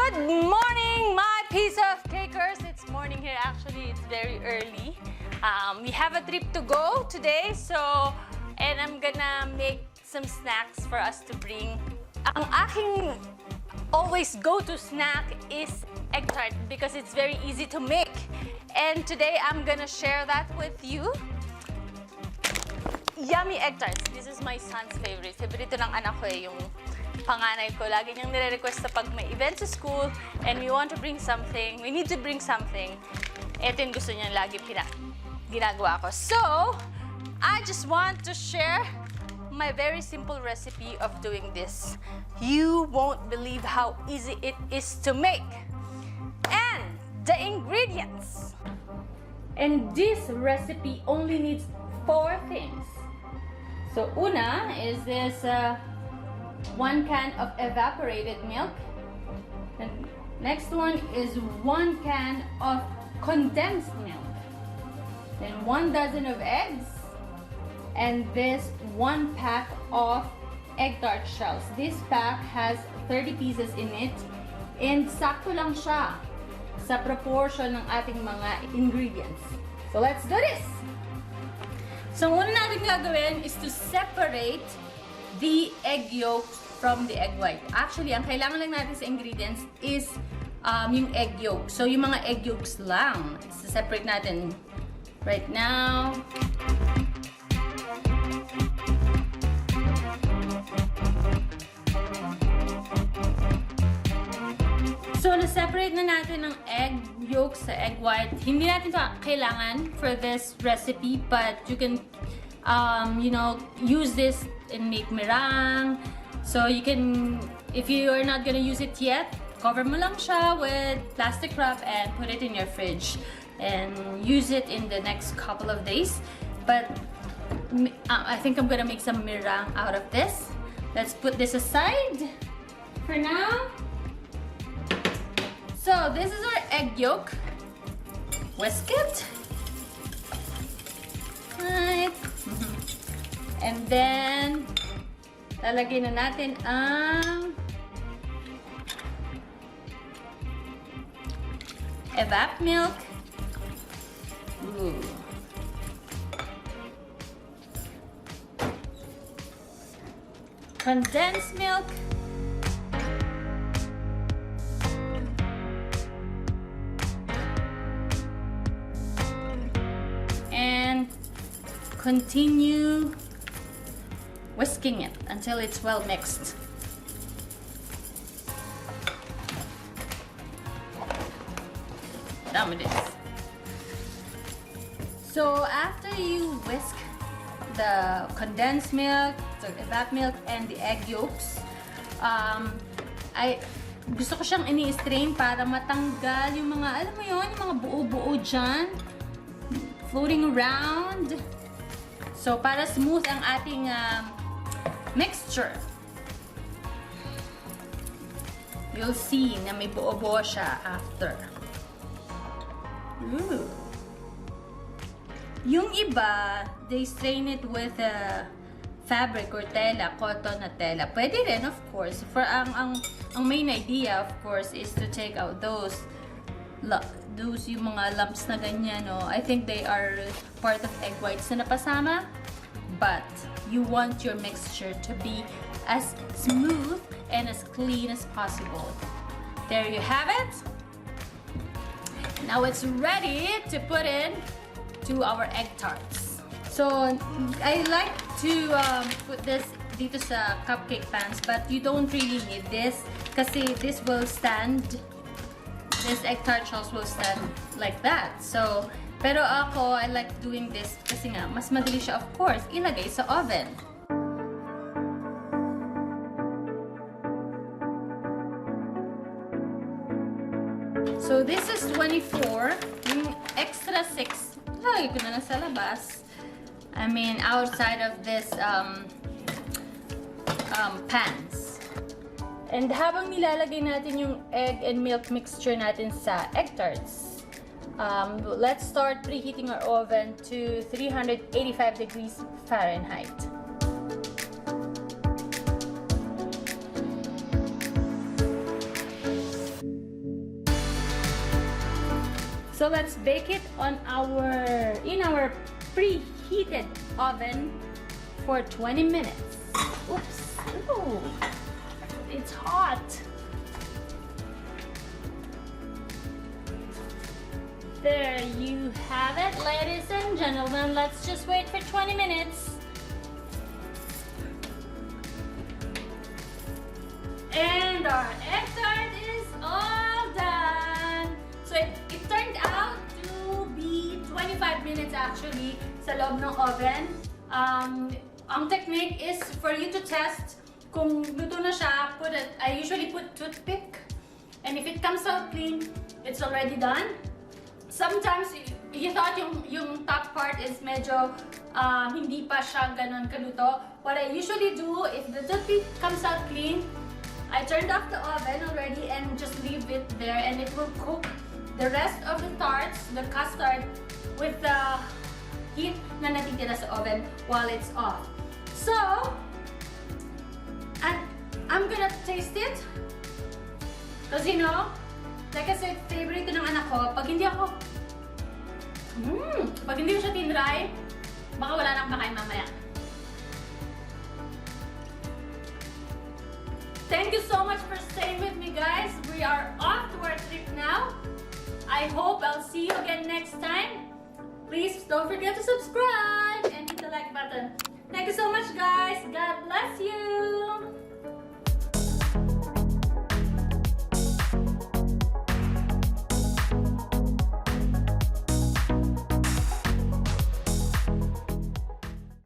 Good morning, my piece of cakers. It's morning here. Actually, it's very early. We have a trip to go today, and I'm gonna make some snacks for us to bring. Ang aking always go-to snack is egg tart because it's very easy to make. And today, I'm gonna share that with you. Yummy egg tarts. This is my son's favorite. Favorito ng anak ko yung panganay ko. Lagi niyang nire-request pag may event sa school and we want to bring something, we need to bring something. Ito yung gusto niyang lagi ginagawa ko. So, I just want to share my very simple recipe of doing this. You won't believe how easy it is to make. And the ingredients. And this recipe only needs 4 things. So, una is this 1 can of evaporated milk. And next one is 1 can of condensed milk. Then 1 dozen of eggs. And this 1 pack of egg tart shells. This pack has 30 pieces in it. And sakto lang siya sa proportion ng ating mga ingredients. So, let's do this! So, ang una natin gagawin is to separate the egg yolks from the egg white. Actually, ang kailangan lang natin sa ingredients is yung egg yolk. So, yung mga egg yolks lang. Separate natin right now. So, na-separate na natin ng egg yolk sa egg white. Hindi natin ito kailangan for this recipe, but you can, use this and make meringue. So, you can, if you are not gonna use it yet, cover mo lang siya with plastic wrap and put it in your fridge. And use it in the next couple of days. But, I think I'm gonna make some meringue out of this. Let's put this aside for now. So, this is our egg yolk. Whisk it. Right. And then, lalagay na natin ang evap milk. Ooh. Condensed milk. And continue whisking it until it's well mixed. Done with this. So after you whisk the condensed milk, the evap milk, and the egg yolks, gusto ko siyang ini-strain para matanggal yung mga, alam mo yun, yung mga buo-buo dyan, floating around. So, para smooth ang ating mixture. You'll see na may buo-buo siya after. Ooh. Yung iba, they strain it with fabric or tela, cotton na tela. Pwede rin, of course. For ang main idea, of course, is to take out those yung mga lumps na ganyan, no? I think they are part of egg whites na napasama. But you want your mixture to be as smooth and as clean as possible. There you have it. Now it's ready to put in to our egg tarts. So I like to put this dito sa cupcake pans, but you don't really need this kasi this will stand. This egg tart shells will stand like that. So, pero ako, I like doing this kasi nga, mas madali siya, of course, ilagay sa oven. So, this is 24. Yung extra 6, lagay ko na lang sa labas. I mean, outside of this pans. And habang nilalagay natin yung egg and milk mixture natin sa egg tarts, let's start preheating our oven to 385 degrees Fahrenheit. So let's bake it on in our preheated oven for 20 minutes. Oops. Ooh. It's hot. There you have it, ladies and gentlemen. Let's just wait for 20 minutes. And our egg tart is all done. So it turned out to be 25 minutes actually sa loob ng oven. Ang technique is for you to test kung luto na siya. I usually put toothpick, and if it comes out clean, it's already done. Sometimes you thought yung top part is medyo hindi pa siya ganon kaluto. What I usually do, if the toothpick comes out clean, I turned off the oven already and just leave it there, and it will cook the rest of the tarts, the custard, with the heat na natitira sa oven while it's off. So, and I'm gonna taste it. Because you know, like I said, favorite ng anak ko, pag hindi ko siya tinry, baka wala nang makain mamaya. Thank you so much for staying with me, guys. We are off to our trip now. I hope I'll see you again next time. Please don't forget to subscribe and hit the like button. Thank you so much, guys. God bless you.